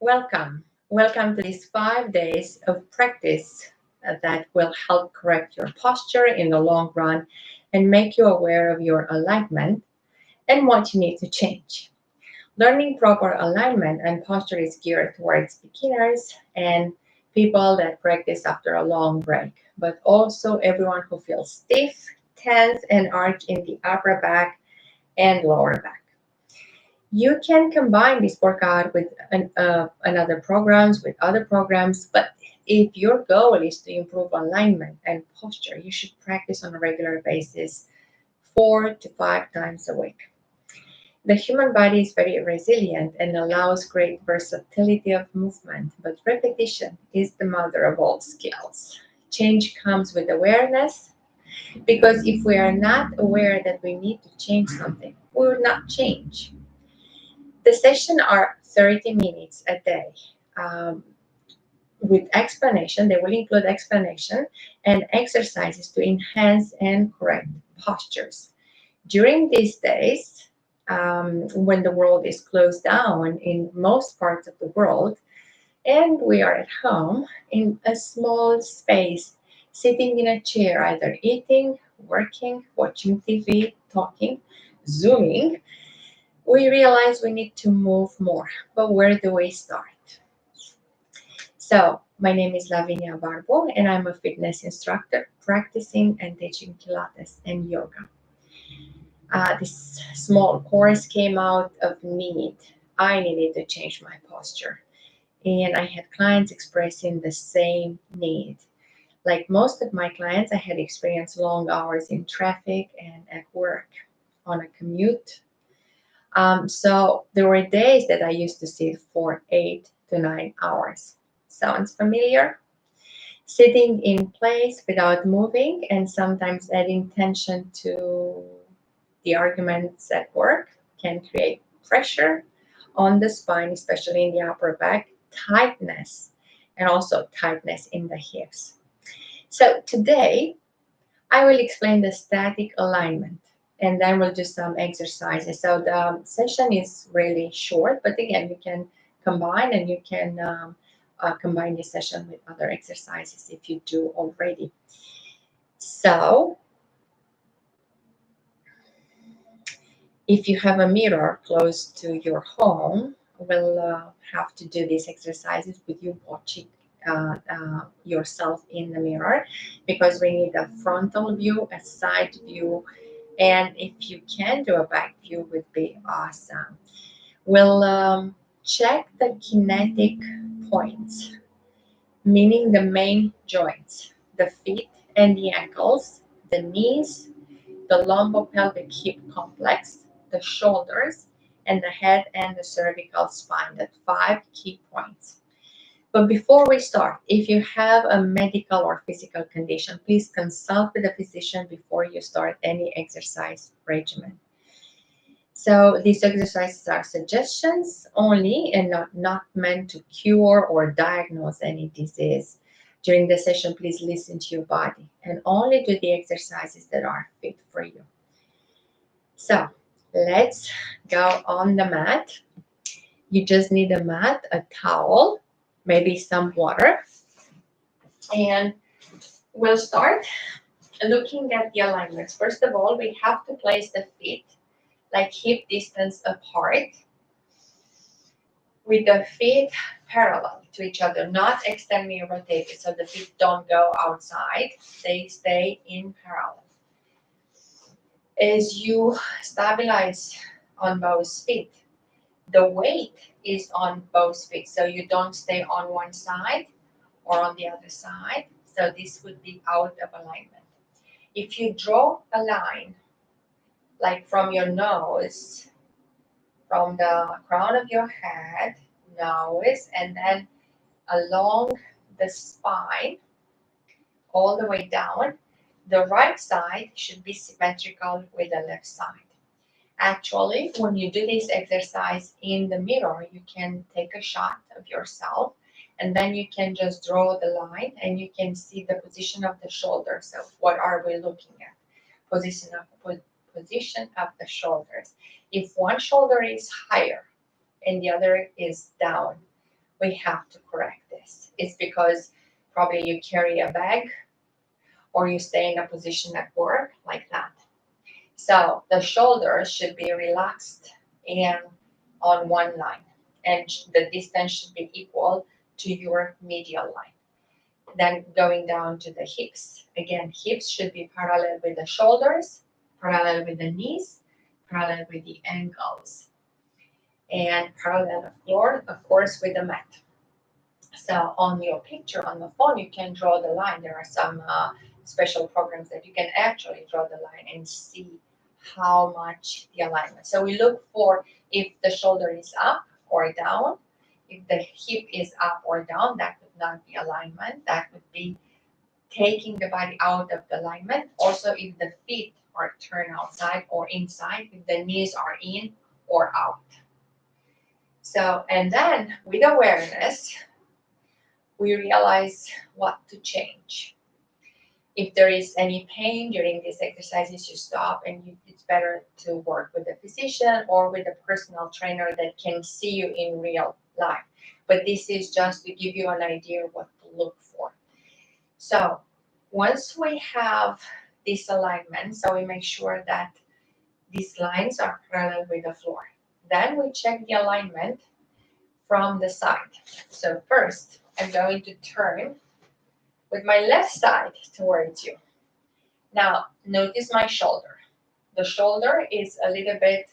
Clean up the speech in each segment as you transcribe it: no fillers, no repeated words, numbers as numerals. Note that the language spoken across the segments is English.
Welcome. Welcome to these 5 days of practice that will help correct your posture in the long run and make you aware of your alignment and what you need to change. Learning proper alignment and posture is geared towards beginners and people that practice after a long break, but also everyone who feels stiff, tense, and arch in the upper back and lower back. You can combine this workout with another programs with other programs, but if your goal is to improve alignment and posture, you should practice on a regular basis 4 to 5 times a week. The human body is very resilient and allows great versatility of movement, but repetition is the mother of all skills. Change comes with awareness, because if we are not aware that we need to change something, we will not change. The sessions are 30 minutes a day. Um, with explanation, they will include explanation and exercises to enhance and correct postures. During these days, when the world is closed down in most parts of the world, and we are at home in a small space, sitting in a chair, either eating, working, watching TV, talking, zooming, we realize we need to move more. But where do we start? So, my name is Lavinia Barbo, and I'm a fitness instructor practicing and teaching Pilates and yoga. This small course came out of need. I needed to change my posture, and I had clients expressing the same need. Like most of my clients, I had experienced long hours in traffic and at work on a commute. So there were days that I used to sit for 8 to 9 hours. Sounds familiar? Sitting in place without moving and sometimes adding tension to the arguments at work can create pressure on the spine, especially in the upper back, tightness, and also tightness in the hips. So today, I will explain the static alignment and then we'll do some exercises. So the session is really short, but again, you can combine and you can combine this session with other exercises if you do already. So if you have a mirror close to your home, we'll have to do these exercises with you watching yourself in the mirror, because we need a frontal view, a side view, and if you can do a back view would be awesome. We'll check the kinetic points, meaning the main joints, the feet and the ankles, the knees, the lumbopelvic hip complex, the shoulders, and the head and the cervical spine. That's 5 key points. But before we start, if you have a medical or physical condition, please consult with a physician before you start any exercise regimen. So these exercises are suggestions only and not meant to cure or diagnose any disease. During the session, please listen to your body and only do the exercises that are fit for you. So let's go on the mat. You just need a mat, a towel, maybe some water, and we'll start looking at the alignments. First of all, we have to place the feet like hip distance apart with the feet parallel to each other, not extended or rotated, so the feet don't go outside, they stay in parallel. As you stabilize on both feet, the weight is on both feet, so you don't stay on one side or on the other side, so this would be out of alignment. If you draw a line like from your nose, from the crown of your head, nose, and then along the spine, all the way down, the right side should be symmetrical with the left side. Actually, when you do this exercise in the mirror, you can take a shot of yourself and then you can just draw the line and you can see the position of the shoulders. So what are we looking at? Position of the shoulders. If one shoulder is higher and the other is down, we have to correct this. It's because probably you carry a bag or you stay in a position at work like that. So the shoulders should be relaxed and on one line, and the distance should be equal to your medial line. Then going down to the hips. Again, hips should be parallel with the shoulders, parallel with the knees, parallel with the ankles, and parallel the floor, of course, with the mat. So on your picture on the phone, you can draw the line. There are some special programs that you can actually draw the line and see how much the alignment. So we look for if the shoulder is up or down. If the hip is up or down, that would not be alignment. That would be taking the body out of the alignment. Also, if the feet are turned outside or inside, if the knees are in or out. So, and then with awareness, we realize what to change. If there is any pain during these exercises, you stop, and it's better to work with a physician or with a personal trainer that can see you in real life. But this is just to give you an idea of what to look for. So once we have this alignment, so we make sure that these lines are parallel with the floor. Then we check the alignment from the side. So first, I'm going to turn with my left side towards you. Now, notice my shoulder. The shoulder is a little bit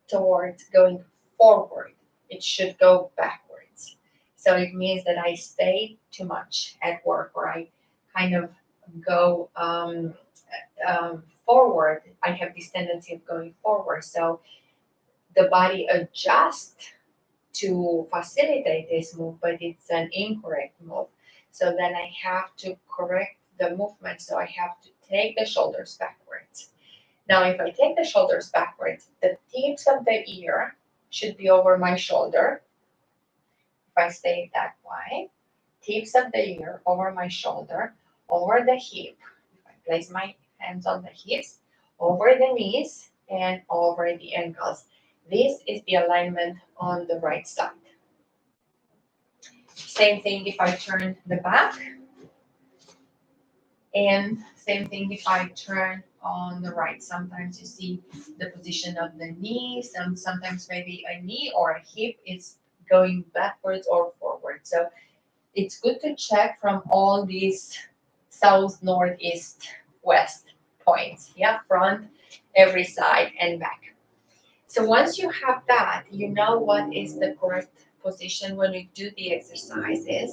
towards going forward. It should go backwards. So it means that I stay too much at work, or I kind of go forward. I have this tendency of going forward. So the body adjusts to facilitate this move, but it's an incorrect move. So then I have to correct the movement. So I have to take the shoulders backwards. Now, if I take the shoulders backwards, the tips of the ear should be over my shoulder. If I stay that way, tips of the ear over my shoulder, over the hip. If I place my hands on the hips, over the knees, and over the ankles. This is the alignment on the right side. Same thing if I turn the back, and same thing if I turn on the right. Sometimes you see the position of the knee, sometimes maybe a knee or a hip is going backwards or forward. So it's good to check from all these south, north, east, west points. Yeah, front, every side, and back. So once you have that, you know what is the correct position when you do the exercises,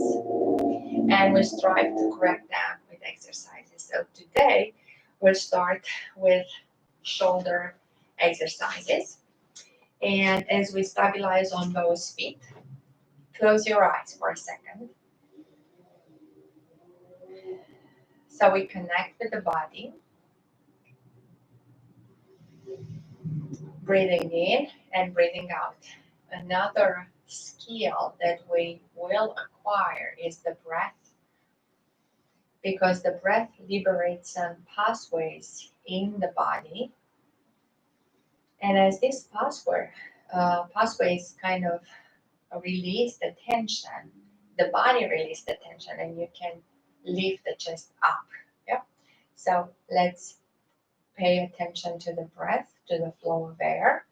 and we strive to correct that with exercises. So today we'll start with shoulder exercises. And as we stabilize on those feet, close your eyes for a second. So we connect with the body, breathing in and breathing out. Another skill that we will acquire is the breath, because the breath liberates some pathways in the body. And as this pathways kind of release the tension, the body release the tension, and you can lift the chest up. Yeah. So let's pay attention to the breath, to the flow of air.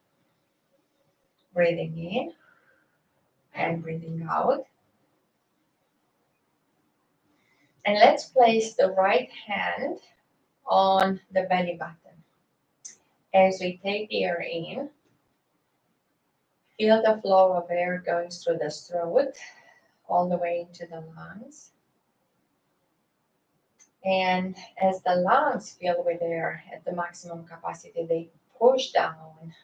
Breathing in and breathing out. And let's place the right hand on the belly button. As we take the air in, feel the flow of air going through the throat, all the way into the lungs. And as the lungs fill with air at the maximum capacity, they push down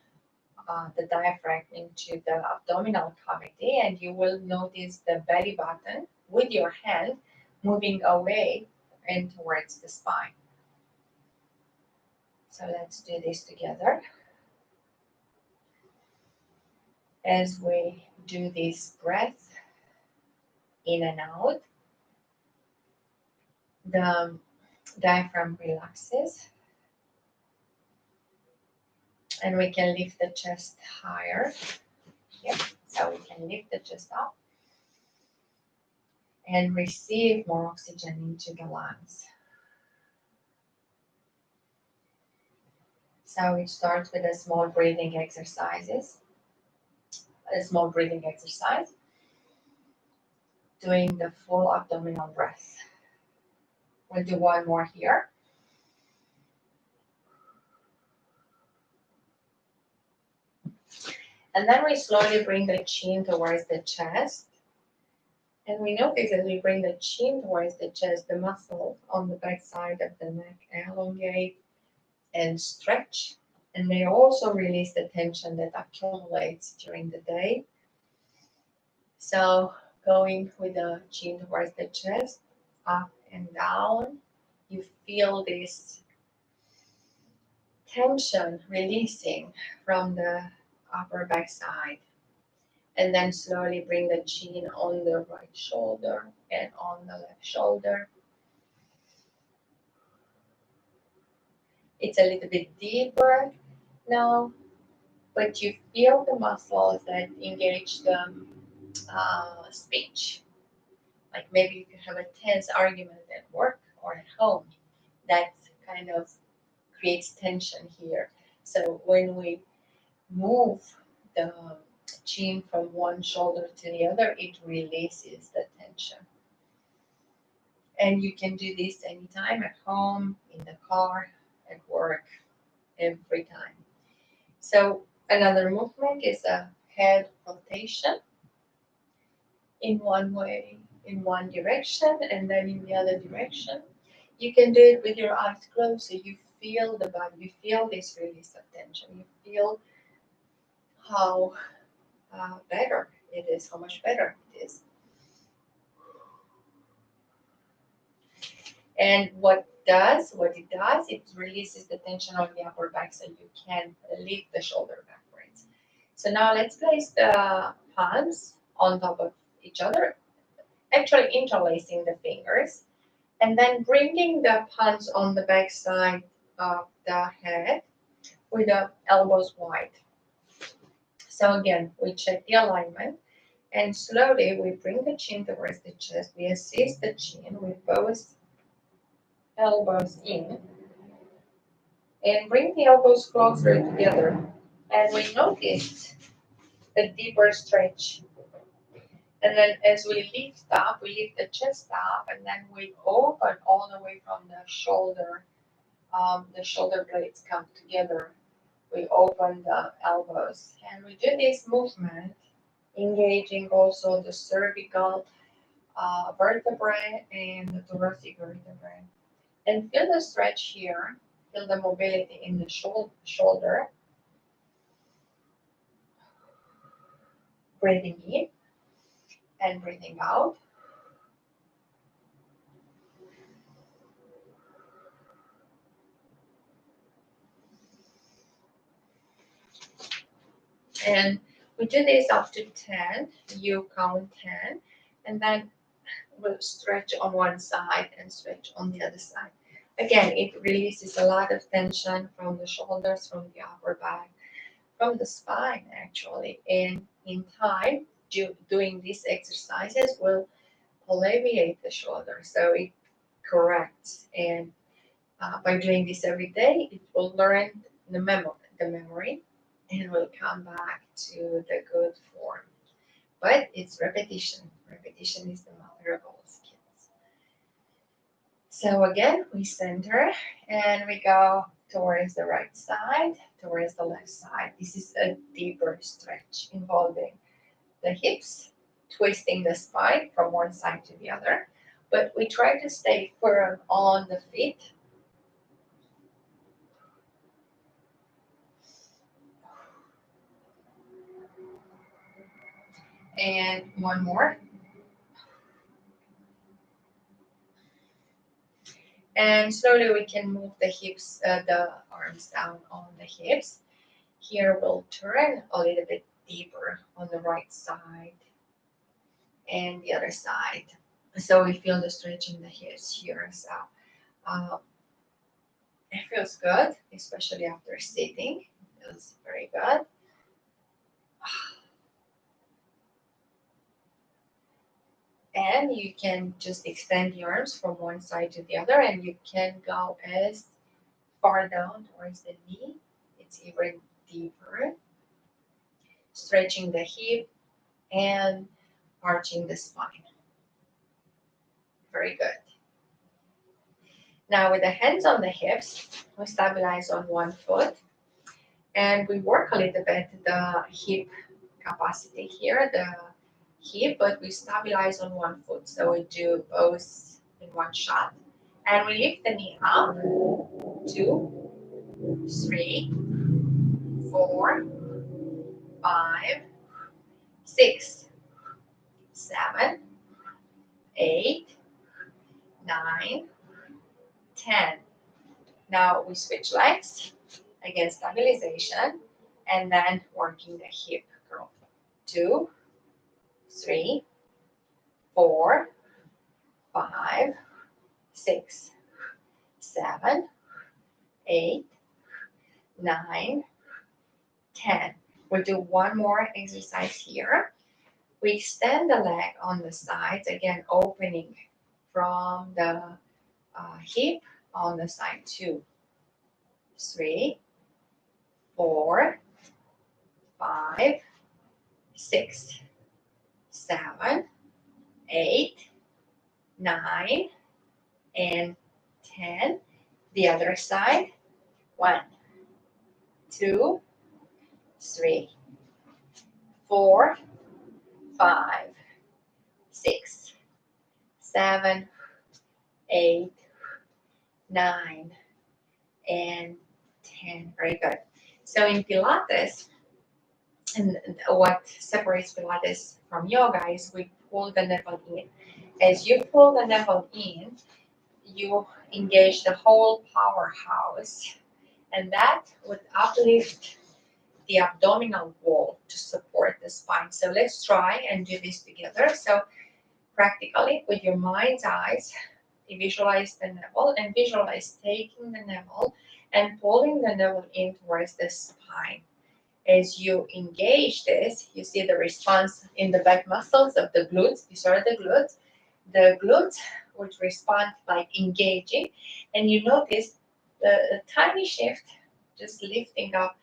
the diaphragm into the abdominal cavity, and you will notice the belly button with your hand moving away and towards the spine. So let's do this together. As we do this breath in and out, the diaphragm relaxes, and we can lift the chest higher. Yep. So we can lift the chest up. and receive more oxygen into the lungs. So it starts with a small breathing exercise, doing the full abdominal breath. We'll do one more here. And then we slowly bring the chin towards the chest. And we notice as we bring the chin towards the chest, the muscles on the back side of the neck elongate and stretch. And they also release the tension that accumulates during the day. So going with the chin towards the chest, up and down, you feel this tension releasing from the upper back side. And then slowly bring the chin on the right shoulder and on the left shoulder. It's a little bit deeper now, but you feel the muscles that engage the speech. Like maybe if you have a tense argument at work or at home, that kind of creates tension here. So when we move the chin from one shoulder to the other, it releases the tension. And you can do this anytime, at home, in the car, at work, every time. So another movement is a head rotation in one way, in one direction, and then in the other direction. You can do it with your eyes closed, so you feel the body, you feel this release of tension, you feel how better it is, how much better it is. And what it does, it releases the tension on the upper back so you can lift the shoulder backwards. So now let's place the palms on top of each other, actually interlacing the fingers, and then bringing the palms on the back side of the head with the elbows wide. So again, we check the alignment, and slowly we bring the chin towards the chest. We assist the chin with both elbows in, and bring the elbows closer together. And we notice a deeper stretch. And then as we lift up, we lift the chest up, and then we open all the way from the shoulder. The shoulder blades come together. We open the elbows, and we do this movement, engaging also the cervical vertebrae and the thoracic vertebrae. And feel the stretch here, feel the mobility in the shoulder. Breathing in and breathing out. And we do this up to 10. You count 10, and then we'll stretch on one side and stretch on the other side. Again, it releases a lot of tension from the shoulders, from the upper back, from the spine actually. And in time, doing these exercises will alleviate the shoulder. So it corrects. And by doing this every day, it will learn the memory, and will come back to the good form. But it's repetition. Repetition is the mother of all skills. So again, we center and we go towards the right side, towards the left side. This is a deeper stretch involving the hips, twisting the spine from one side to the other. But we try to stay firm on the feet. And one more. And slowly we can move the hips, the arms down on the hips. Here we'll turn a little bit deeper on the right side and the other side. So we feel the stretch in the hips here. So it feels good, especially after sitting. It feels very good. then you can just extend the arms from one side to the other, and you can go as far down towards the knee. It's even deeper. Stretching the hip and arching the spine. Very good. Now with the hands on the hips, we stabilize on one foot and we work a little bit the hip capacity here, the hip, but we stabilize on one foot. So we do both in one shot. And we lift the knee up, 2, 3, 4, 5, 6, 7, 8, 9, 10. Now we switch legs, again stabilization, and then working the hip curl. 2, 3, 4, 5, 6, 7, 8, 9, 10. We'll do one more exercise here. We extend the leg on the sides, again opening from the hip on the side. 2, 3, 4, 5, 6, 7, 8, 9, and 10. The other side. 1, 2, 3, 4, 5, 6, 7, 8, 9, and 10. Very good. So in Pilates, and what separates Pilates from yoga is we pull the navel in. As you pull the navel in, you engage the whole powerhouse, and that would uplift the abdominal wall to support the spine. So let's try and do this together. So practically, with your mind's eyes, you visualize the navel and visualize taking the navel and pulling the navel in towards the spine. As you engage this, you see the response in the back muscles of the glutes. These are the glutes. The glutes would respond like engaging, and you notice the tiny shift, just lifting up,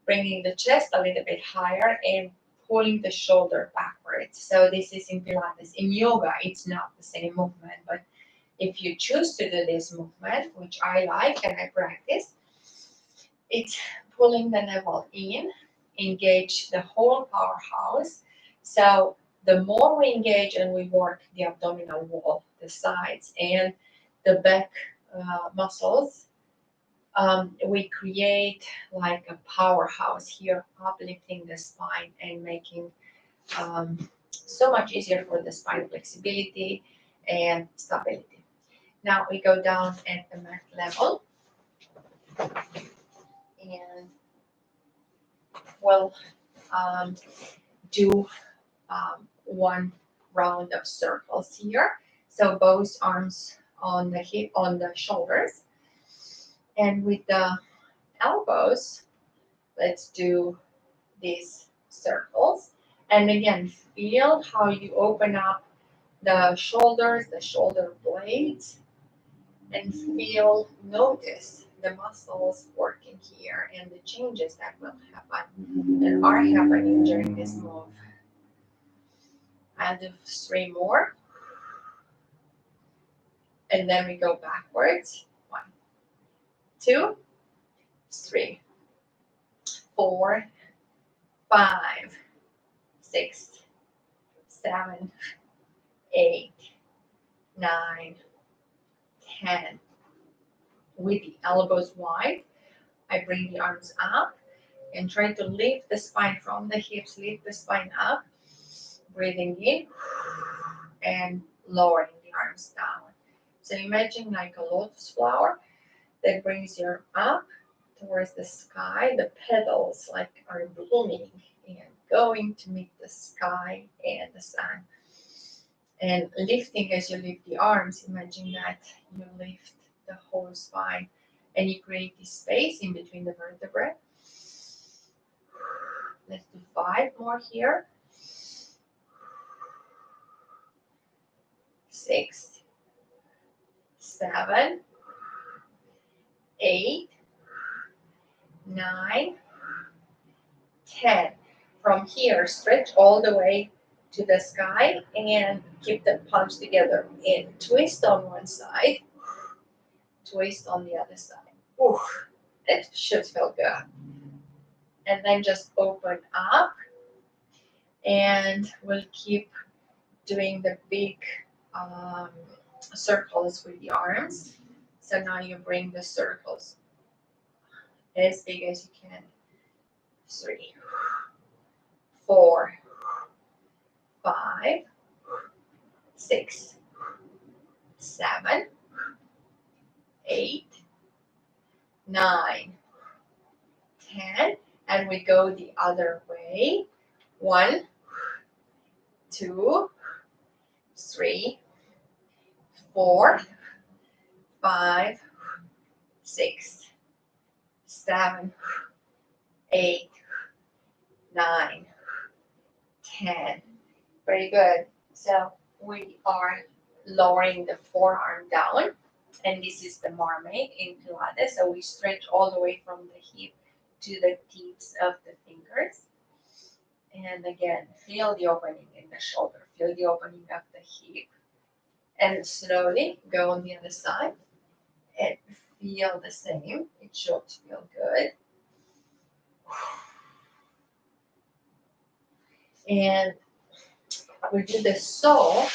bringing the chest a little bit higher and pulling the shoulder backwards. So this is in Pilates. In yoga, it's not the same movement, but if you choose to do this movement, which I like and I practice, it's pulling the navel in, engage the whole powerhouse. So the more we engage and we work the abdominal wall, the sides, and the back muscles, we create like a powerhouse here, uplifting the spine and making so much easier for the spine flexibility and stability. Now we go down at the mat level and we'll do one round of circles here. So both arms on the hip, on the shoulders, and with the elbows, let's do these circles. And again, feel how you open up the shoulders, the shoulder blades, and feel, notice the muscles working here and the changes that will happen and are happening during this move. I'll do 3 more. And then we go backwards. 1, 2, 3, 4, 5, 6, 7, 8, 9, 10. With the elbows wide, I bring the arms up and try to lift the spine from the hips, lift the spine up, breathing in and lowering the arms down. So imagine like a lotus flower that brings your up towards the sky. The petals like are blooming and going to meet the sky and the sun. And lifting as you lift the arms, imagine that you lift the whole spine and you create this space in between the vertebrae. Let's do 5 more here. 6, 7, 8, 9, 10. From here, stretch all the way to the sky and keep the palms together and twist on one side, twist on the other side. Ooh, it should feel good. And then just open up and we'll keep doing the big um, circles with the arms. So now you bring the circles as big as you can. 3, 4, 5, 6, 7, 8, 9, 10. And we go the other way. 1, 2, 3, 4, 5, 6, 7, 8, 9, 10. Very good. So we are lowering the forearm down, and this is the mermaid in Pilates. So we stretch all the way from the hip to the tips of the fingers. And again, feel the opening in the shoulder, feel the opening of the hip. And slowly go on the other side and feel the same. It should feel good. And we do the sole.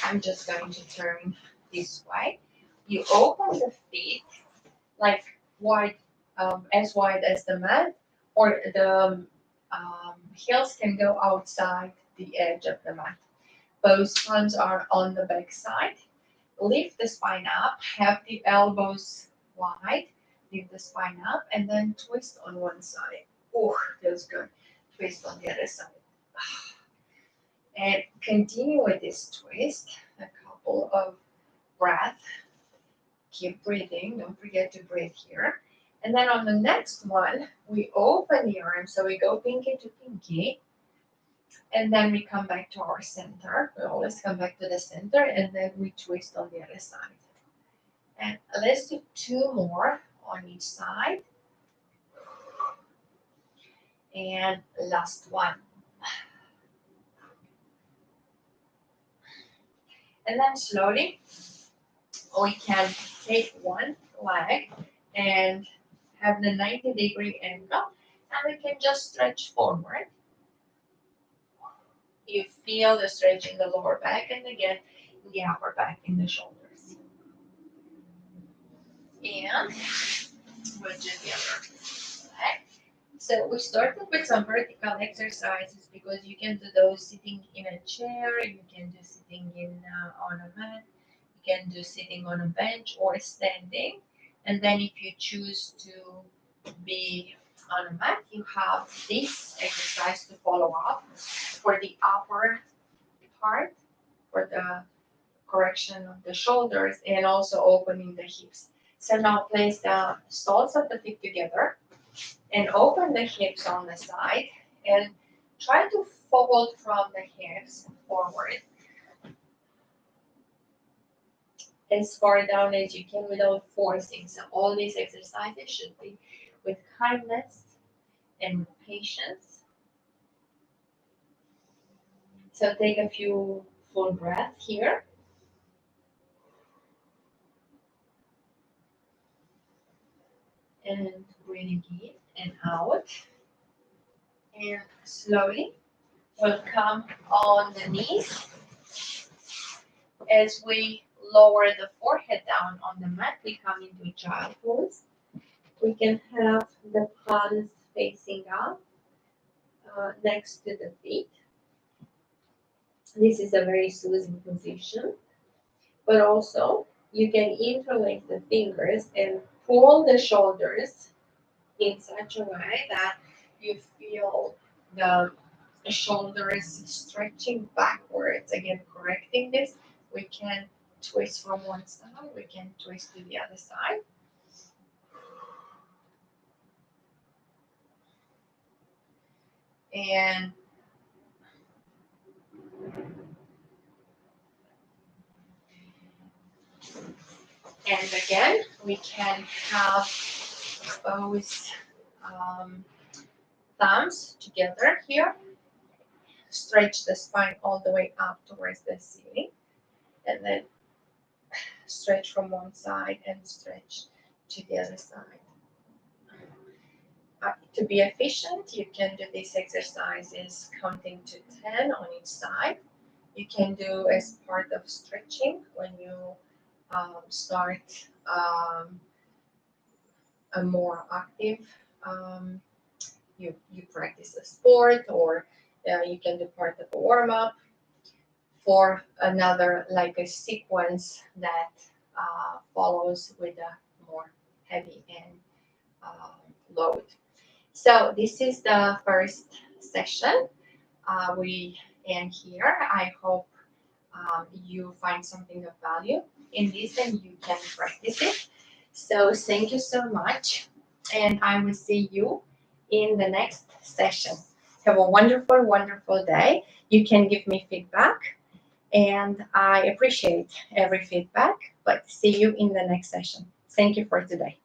I'm just going to turn this way. You open the feet like as wide as the mat, or the heels can go outside the edge of the mat. Both palms are on the back side. Lift the spine up, have the elbows wide, lift the spine up, and then twist on one side. Oh, feels good. Twist on the other side. And continue with this twist, a couple of breaths. Keep breathing, don't forget to breathe here. And then on the next one, we open the arms, so we go pinky to pinky, and then we come back to our center. We always come back to the center, and then we twist on the other side. And let's do 2 more on each side. And last one. And then slowly, we can take one leg and have the 90-degree angle, and we can just stretch forward. You feel the stretch in the lower back, and again, the upper back in the shoulders. And we'll do the other leg. So we started with some vertical exercises because you can do those sitting in a chair, you can do sitting on a mat, you can do sitting on a bench or standing. And then if you choose to be on a mat, you have this exercise to follow up for the upper part, for the correction of the shoulders and also opening the hips. So now place the soles of the feet together and open the hips on the side and try to fold from the hips forward as far down as you can without forcing. So all these exercises should be with kindness and with patience. So take a few full breaths here. And breathing in and out. And slowly we'll come on the knees as we lower the forehead down on the mat. We come into child pose. We can have the palms facing up next to the feet. This is a very soothing position, but also you can interlace the fingers and pull the shoulders in such a way that you feel the shoulders stretching backwards. Again, correcting this, we can twist from one side, we can twist to the other side. And And again, we can have both thumbs together here. Stretch the spine all the way up towards the ceiling. And then stretch from one side and stretch to the other side. To be efficient, you can do these exercises counting to 10 on each side. You can do as part of stretching when you start a more active, you practice a sport, or you can do part of a warm-up for another, like a sequence that follows with a more heavy and load. So this is the first session. We end here. I hope you find something of value in this and you can practice it. So thank you so much, and I will see you in the next session. Have a wonderful, wonderful day. You can give me feedback, and I appreciate every feedback, but see you in the next session. Thank you for today.